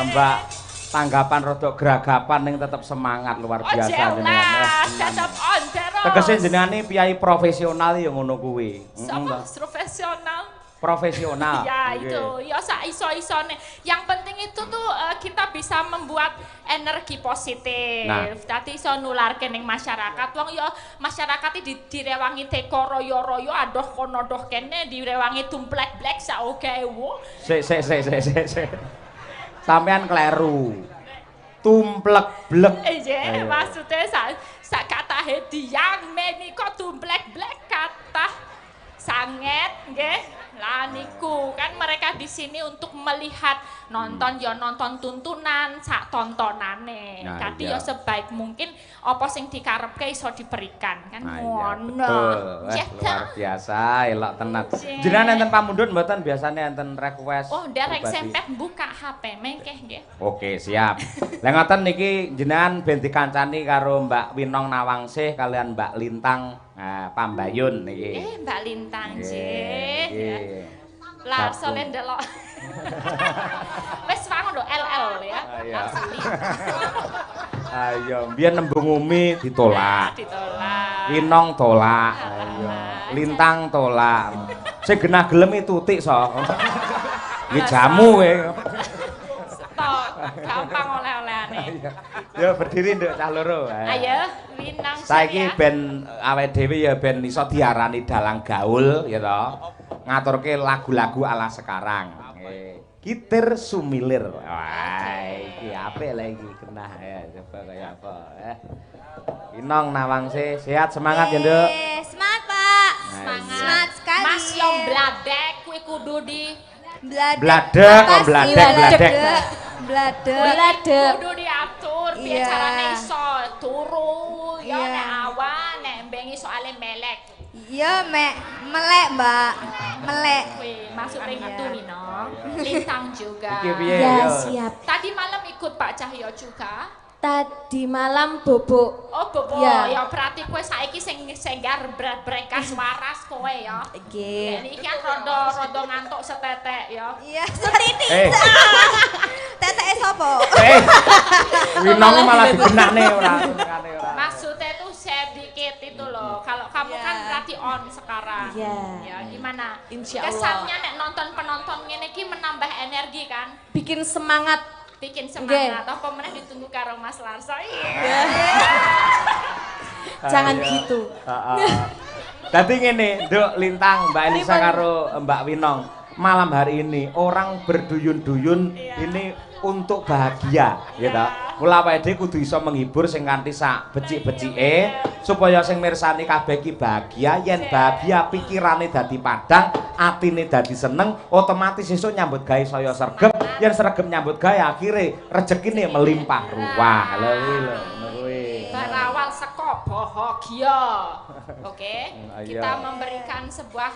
Mbak tanggapan rodok geragapan ning tetep semangat luar biasa jenengan. Tetep on terus. Tegese jenengan iki piyai profesional ya ngono kuwi. Sama profesional. Profesional. Ya itu, ya sak iso-isone. Yang penting itu tuh kita bisa membuat energi positif. Dadi iso nularke ning masyarakat. Wong ya masyarakat iki direwangi teko royo-royo adoh kono doh kene direwangi tumplek-blek sak oke wo. Sik. Sampean kleru. Tumplek blek. Iya, maksudnya sak kata hediang menika tumplek-blek kata sanget nggih. Lah niku kan mereka di sini untuk melihat nonton ya nonton tuntunan sak tontonane. Dadi ya sebaik mungkin apa sing dikarepke iso diberikan kan ngono. Luar biasa, elok tenan. Jenengan enten pamundhut mboten biasane enten request? Oh, nderek sempet buka HP mengkeh nggih. Oke, siap. Lah ngoten niki jenengan ben dikancani karo Mbak Winong Nawangsih kalian Mbak Lintang Pambayun niki. Mbak Lintang nggih. Lah sole ndelok. Wis wangun lho LL ya. Ayo, biyen nembung umi ditolak. Winong tolak. Ayo. Lintang tolak. Sing genah gelem tutik so. Nggih jamu kowe. Stok gampang oleh-olehane. Ya berdiri nduk cah loro. Ayo, Winang. Saiki ben awake dhewe ya ben iso diarani dalang gaul ya to. Ngaturke lagu-lagu ala sekarang. Gitir Sumilir. Wah, iki apik lah iki genah ya. Coba kaya apa Winong Nawangsih sehat semangat ya, Nduk. Semangat, Pak. Semangat sekali. Mas yo bladek kuwi kudu di bladek. Kudu diatur biar carane iso turu ya nek awan nek bengi soalnya melek. Iya, melek, Mbak. Melek. Wih, maksudnya gitu nih, no. Lintang juga. Ya, siap. Tadi malam ikut Pak Cahyo juga. Tadi malam bobo. Oh, bobo. Ya, berarti kowe saiki sing brekas waras kowe ya. Nggih. Iki kan rodo ngantuk setetek ya. Iya, setitik. Teteke sapa? Winong malah dibenakne ora. Maksudnya tuh sedikit itu loh. Kalau kamu kan berarti on sekarang. Iya. Ya, gimana? Insya Allah. Kesannya nek nonton penonton ngene iki menambah energi kan? Bikin semangat. Apa meneh ditunggu karo Mas Larso. Jangan gitu. Dadi ngene, Nduk Lintang, Mbak Elisa karo Mbak Winong. Malam hari ini orang berduyun-duyun ini untuk bahagia, gitu. Mula awake dhewe kudu iso menghibur sing kanthi sak becik-becike supaya sing mirsani kabeh iki bahagia. Yen bahagia pikirane dadi padhang, atine dadi seneng, otomatis esuk nyambut gawe saya sregep. Yen sregep nyambut gawe akhire rezekine melimpah ruah. Lho kuwi. Berawal saka bahagia. Oke. Kita memberikan sebuah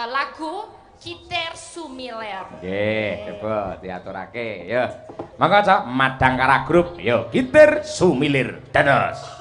lagu Gitir Sumilir. Nggih, coba diaturake. Yo. Mangga Cak, Madangkara Group. Yo, Gitir Sumilir. Dados.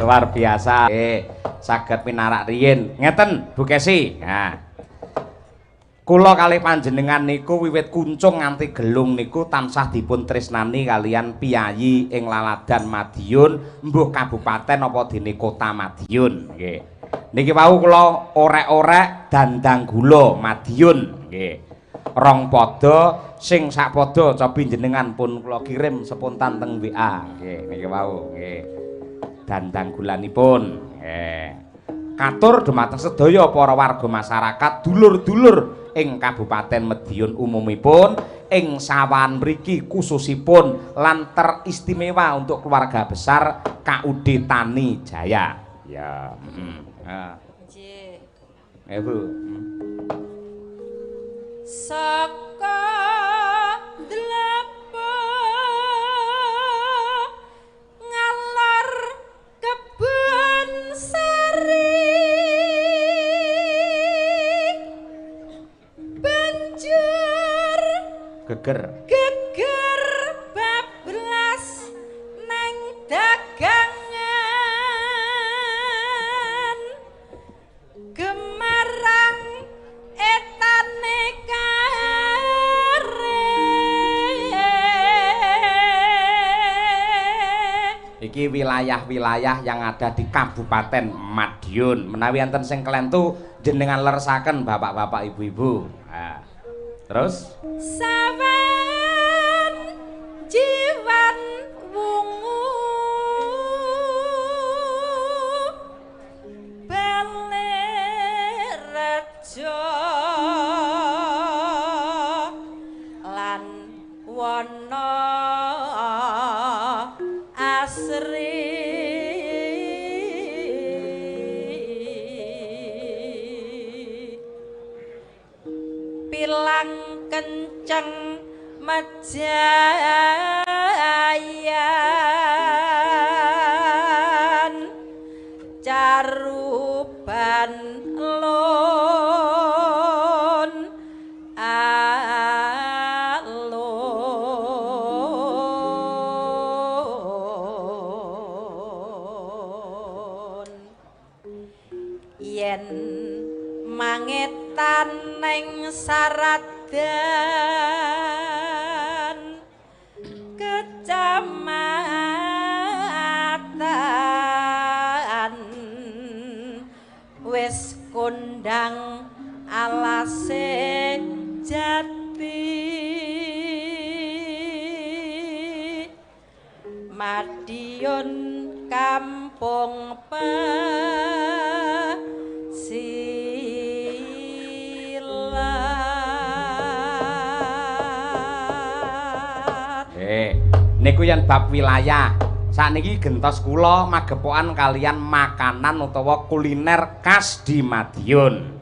luar biasa. Saged pinarak riyin. Ngeten Bu Kesi. Nah. Kula kalih panjenengan niku wiwit kuncung nganti gelung niku tansah dipun tresnani kalian piyayi ing Laladan Madiun, mbuh kabupaten apa dene kota Madiun nggih. Niki wau kula orek-orek dandang gula Madiun nggih. Rong pada sing sak pada cobi jenengan pun kula kirim spontan teng WA nggih niki wau nggih. Dandang gulanipun nggih. Katur dumateng sedaya para warga masyarakat dulur-dulur ing Kabupaten Madiun umumipun ing sawan mriki khususipun lan teristimewa untuk keluarga besar KUD Tani Jaya. Ya, Nggih. Bu. Saka dlapo ngalor kebun sari banjur geger bablas neng dagangan gemarang etane kare iki wilayah-wilayah yang ada di Kabupaten Madiun. Menawi enten sing kelentu jenengan lersaken bapak-bapak ibu-ibu. Nah, terus sawan jiwan wungu balerejo lan wana asri pilang kenceng mejayan caruban lon alon yen mangetan neng Saradan kecamatan wis kondang alase jati Madiun kampung niku yen bab wilayah sakniki gentos kula magepokan kalian makanan utawa kuliner khas di Madiun.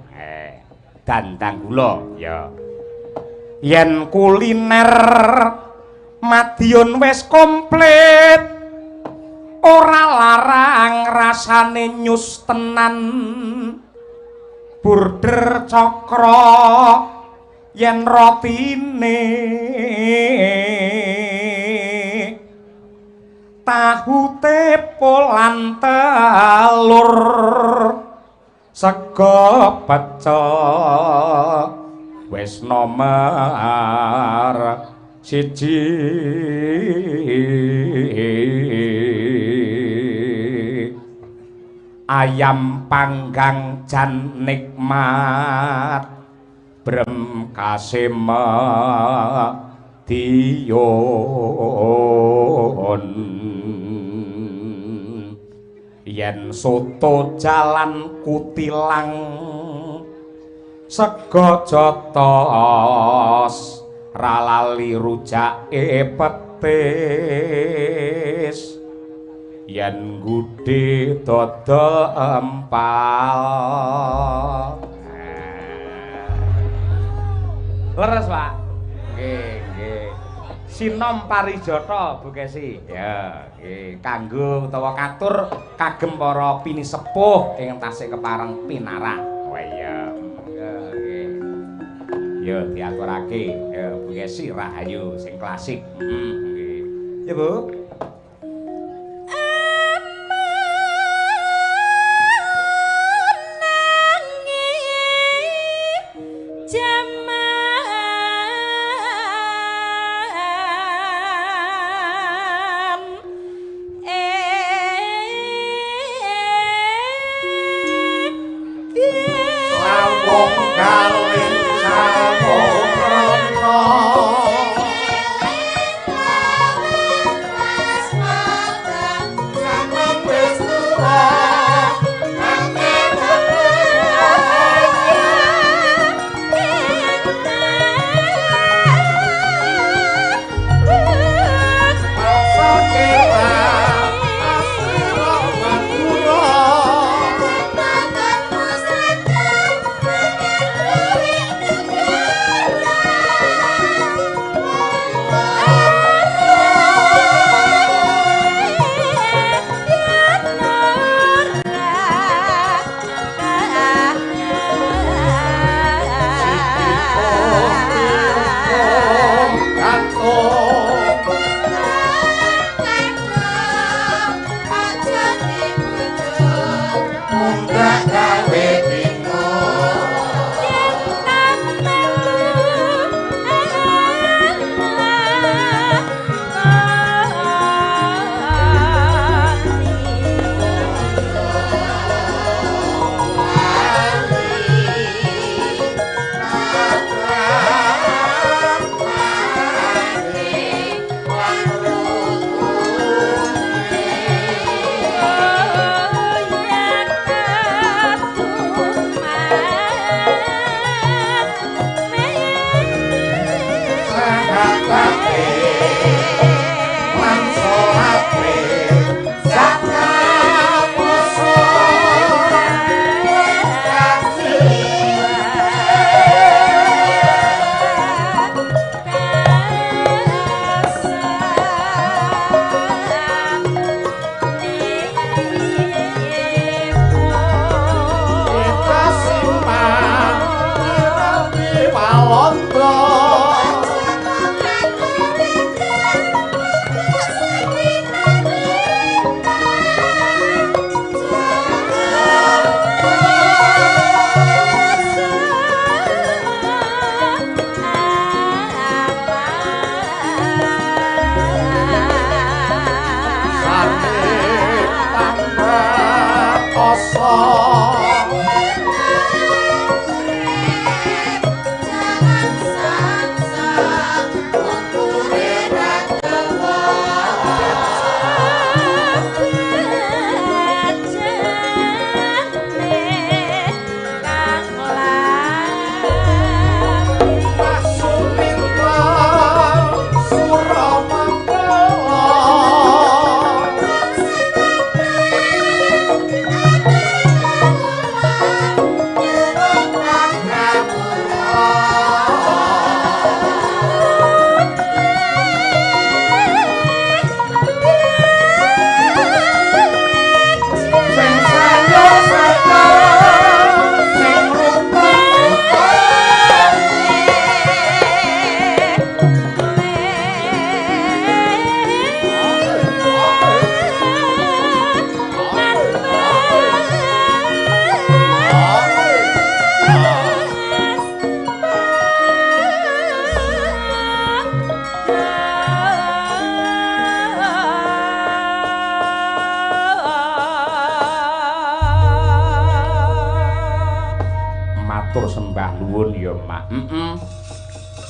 Dandang gula ya. Yen kuliner Madiun wis komplit ora larang rasane nyus tenan burder cokro yen rotine tahu tepo lan telur sego pecel wis nomor siji ayam panggang jan nikmat brem kasema diyon yen soto jalan kutilang sego jotos ralali rujake petis yen gudhe dodol empal. Leres, Pak. Nggih, nggih. Sinom Parijata Bu Kesi. Ya, nggih. Kanggo utawa katur kagem para pinisepuh ing tasih kepareng pinarak. Oh iya. Ya, nggih. Ya diaturake ya Bu Kesi Rahayu sing klasik. Nggih. Ya, Bu.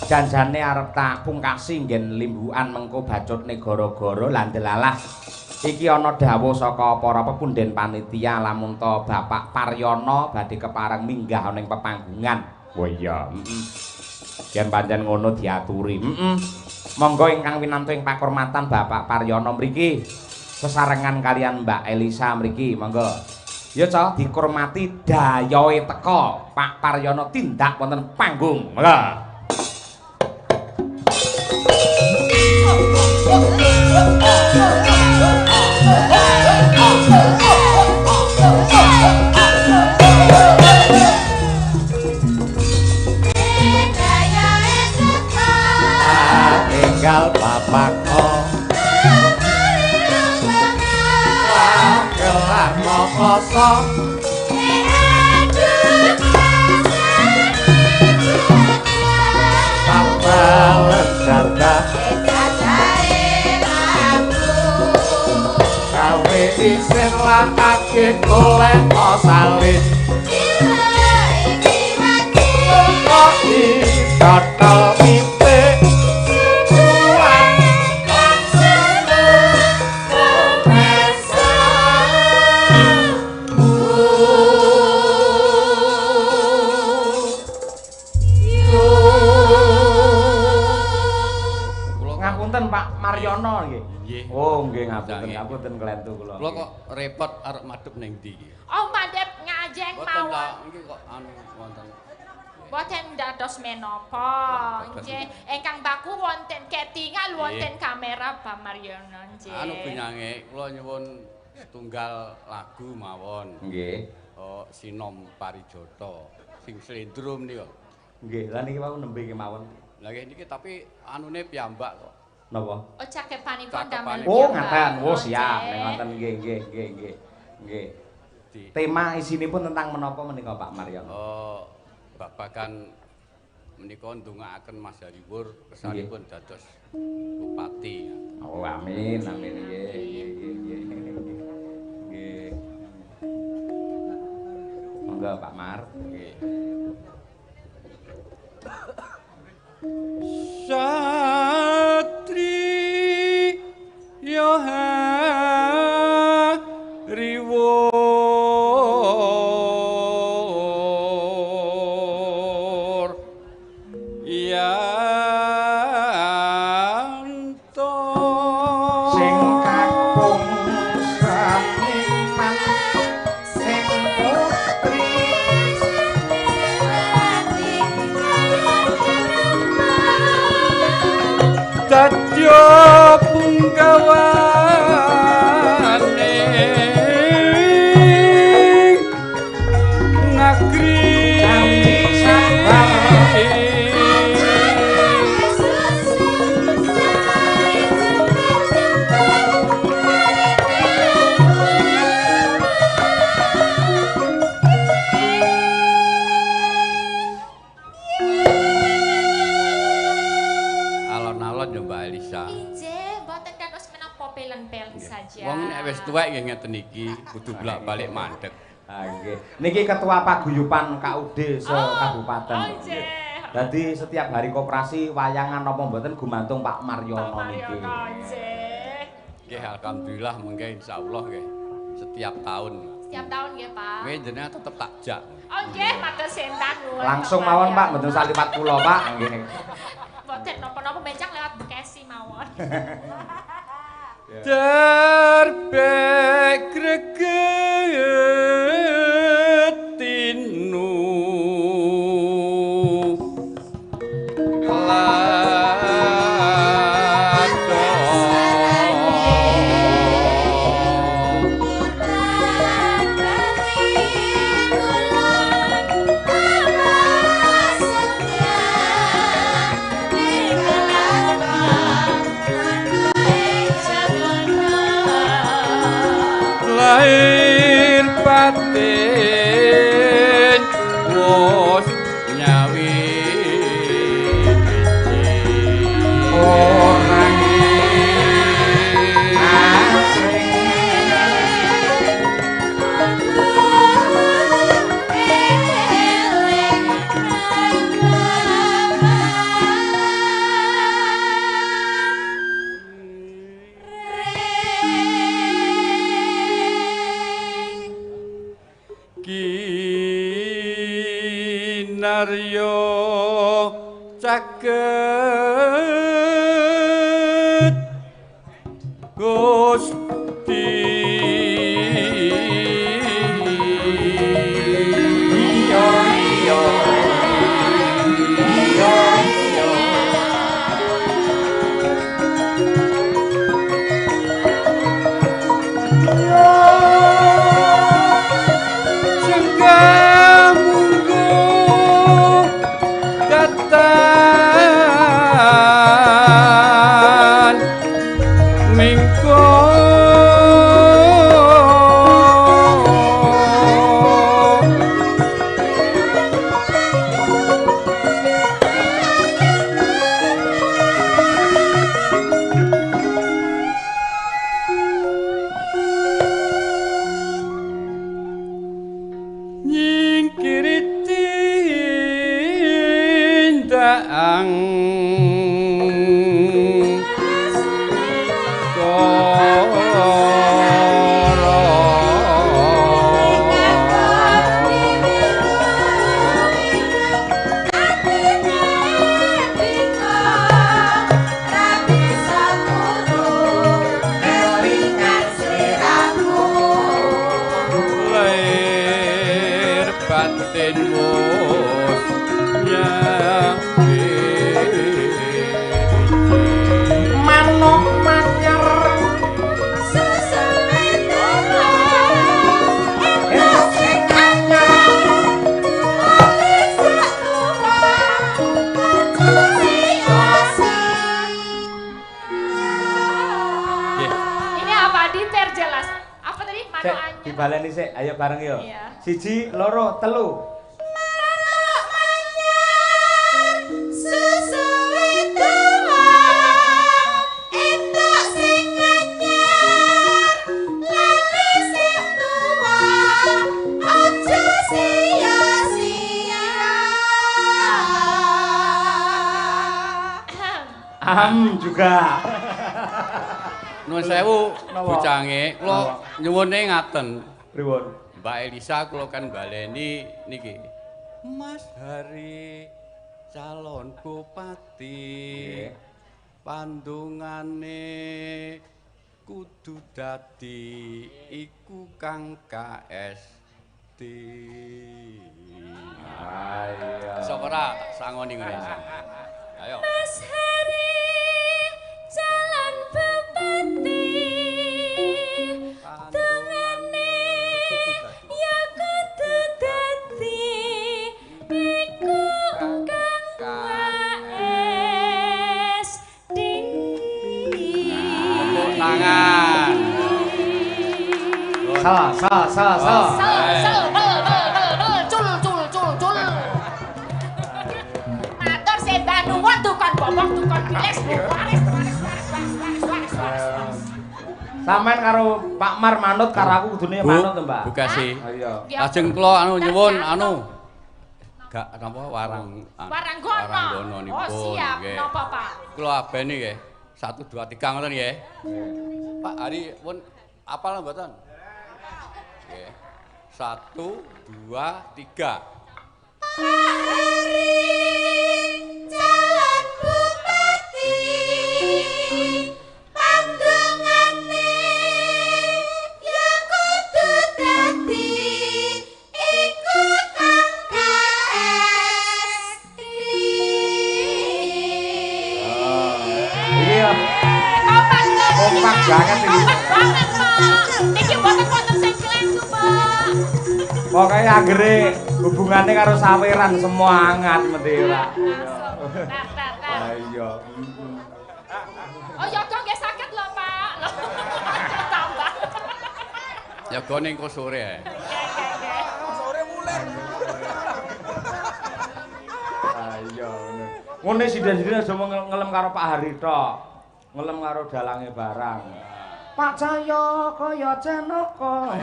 Janjane arep tak pungkasi nggen limbukan mengko bacutne gara-gara lan delalah iki ana dawuh saka para pepunden panitia lamun to Bapak Paryono badhe kepareng minggah ning pepanggungan. Oh iya, yen pancen ngono diaturi. Monggo ingkang winantu ing pakurmatan Bapak Paryono mriki sesarengan kalian Mbak Elisa mriki, monggo. Ya Ca, dikurmati dayoe teka Pak Paryono tindak wonten panggung. Monggo. Tinggal bapakku kelah mau kosong iki golek salin kok ditotal pipe suwan ngapunten Pak Maryono nggih. Nggih. Oh, nggih ngapunten, Nggih. ngapunten kelentu kula. Kula kok repot arep madhep ning ndi iki? Oh, madhep ngajeng Boten mawon. ta, iki kok anu wonten. Boten dados menapa. Nggih, ingkang baku wonten ketingal wonten kamera Pak Maryono nggih. Anu penyanyi kula nyuwun setunggal lagu mawon. Nggih. Oh, Sinom Parijata sing slendro menika. Nggih, lah niki wau nembe kemawon. Lah niki tapi anune piyambak kok. Napa? Oh, cakepanipun Cakepan. damel. Oh, piyambak. ngaten. Oh, Oh, siap. nggih. Nek ngoten nggih, nggih, nggih, nggih. Nggih. Di Tema isinipun tentang menapa menika Pak Maryono? oh babagan menika ndongaaken Mas Hariwur kesanipun dados bupati. Oh, amin, amin. Nggih, nggih, nggih, nggih. Nggih. Monggo Pak Mar. Nggih. Satri Yohariwur Yanto Sing kakung saniman sing putri Dadya punggawane negeri Candi Sabar. Alon-alon ya Mbak Elisa. Injih, boten dados menapa pelen-pelen saja. Wong nek wis tuwek nggih ngeten iki kudu bolak-balik mandeg. Ah, nggih. Niki ketua paguyuban KUD se-kabupaten. Oh, nggih. Dadi setiap hari koperasi wayangan napa mboten gumantung Pak Pak Maryono niki. Maryono nggih. Nggih alhamdulillah mengke insyaallah nggih setiap tahun. Setiap tahun nggih, Pak. Nggih jenengan tetep takjak. Oh nggih, matur sentan nuwun. Langsung Pak mawon Pak, Maryono. mboten salipat kula Pak. Nggih. Boten napa-napa bencang lewat Bekasi mawon. Terbek gregetinu lahir batin wos nyawi Orang asring kinaryo caket Gusti iya iya. Iya iya. Jengka munggu datan mingko sang dibaleni sik, ayo bareng yo. Iya. 1, 2, 3. Juga. Nuwun sewu bocange, kula nyuwune ngaten. Pripun? Mbak Elisa kula kan baleni niki. Mas Hari calon bupati. Pandungane kudu dadi iku Kang KSD. Ayo. Sok ora tak sangoni ngene. Ayo. Mas Hari calon bupati. Pandungane ya kudu dadi iku Kang KSD. Tepuk tangan. Salah. Matur sembah nuwun tukon bobok tukon biles waris. Sampeyan karo Pak Mar manut karo aku kudune manut to, Mbak. Bu Kasih. Ayo. Lajeng kula nyuwun gak napa warang Waranggono. nipun. Oh siap, Nggih. napa Pak? Kula abeni nggih. 1 2 3 ngoten nggih. Pak Hari pun apal mboten? Nggih. 1 2 3. Calon bupati pandungane ya kudu dadi iku Kang KSD. Iya. Kompak banget iki. Kompak banget, Pak. Niki mboten wonten sing klesu, Pak. Pokoke anggere hubungane karo saweran semua hangat mesti ora. Ayo. Oh, yoga nggih saged lho, Pak. Lho. Tambah. Ya go ning kok sore ae. Ayo. Ngene sithik-sithik aja ngelem karo Pak Hari tok. Ngelem karo dalange barang. Pak Cahyo kaya Janaka.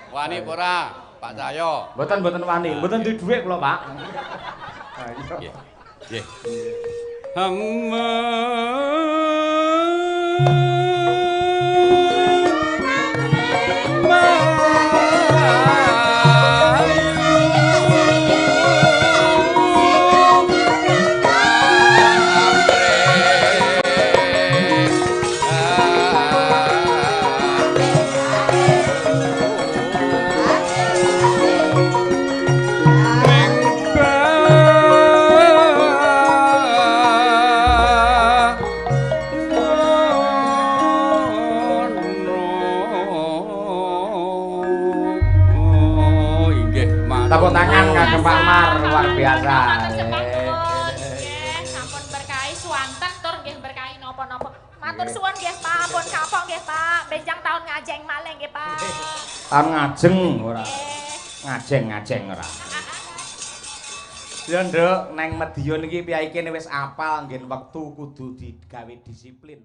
Wani apa ora, Pak Cahyo? Mboten wani, mboten duwe dhuwit kula, Pak. Ayo. Nggih. Nggih. Hamba Tepuk tangan kagem Pak Mar luar biasa. Nggih, sampun berkahi swanten tur nggih berkahi napa-napa. Matur suwun nggih Pak, pun kapok nggih Pak. Benjang taun ngajeng malih nggih Pak. Taun ngajeng ora. Ngajeng ora. Ya Nduk, neng Medion iki piyai kene wis apal nggen wektu kudu digawe disiplin.